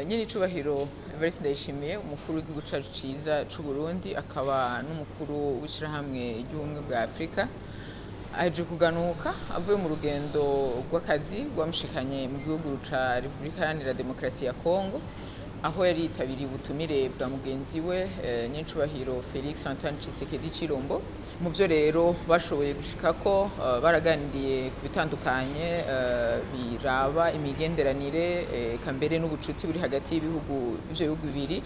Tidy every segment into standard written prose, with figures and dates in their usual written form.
nyine icubahiro Evariste Ndayishimiye umukuru w'igihugu cacu ciza c'u Burundi akaba n'umukuru w'ishirahamwe ry'ubumwe bwa Afrika aje kuganuka avuye mu rugendo rw'akazi rwamushikanye mu gihugu ca Repubulika Iharanira Demokarasi ya Kongo aho yari yitabiriye ubutumire bwa mugenzi we nyine icubahiro Felix Antoine Tshisekedi Tshilombo. Mu vyo rero bashoboye gushikako baraganiriye ku bitandukanye biraba imigenderanire eka mbere n'ubucuti buri hagati y'ivyo bihugu bibiri,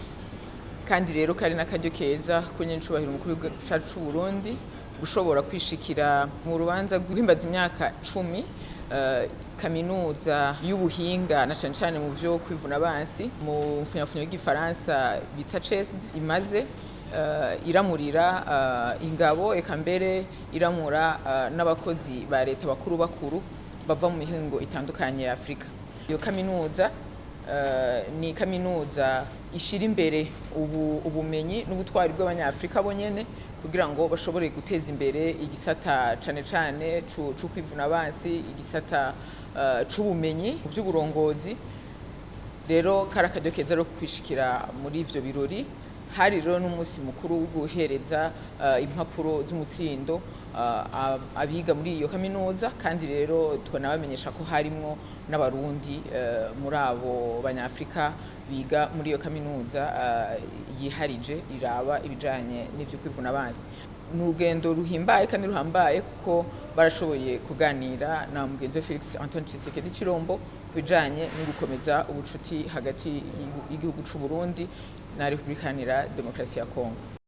kandi rero kari n'akaryo keza ko nyine icubahiro umukuru w'igihugu cacu c'u Burundi gushobora kwishikira mu rubanza rw'imbaza imyaka 10 kaminuza y'ubuhinga na cane cane mu vyo kwivuna abansi mu mfunyafunyo y'igifaransa bita CESD imaze iramurira ingabo eka mbere iramura n'abakozi ba leta bakuru bava mu mihingo itandukanye ya Afrika. Iyo kaminuza ni kaminuza ishira imbere ubumenyi n'ubutwari bw'abanyafrika bonyene kugira ngo bashobore guteza imbere igisata cane cane co kwivuna abansi, igisata c'ubumenyi mu vy'uburongozi. Rero karakaryo keza ro kwishikira muri ivyo birori. Hari rero n'umunsi mukuru wo guhereza impapuro z'umutsindo abiga muri iyo kaminuza, kandi rero twanabamenyesha ko harimwo n'abarundi muri abo banyafrika biga muri iyo kaminuza yiharije iraba ibijanye n'ivyo kwivuna abansi. Ni urugendo ruhimbaye kandi ruhambaye kuko barashoboye kuganira na mugenzi we Felix Antoine Tshisekedi Tshilombo ku bijanye no gukomeza ubucuti hagati y'igihugu c'u Burundi na Repubulika Iharanira Demokarasi ya Kongo.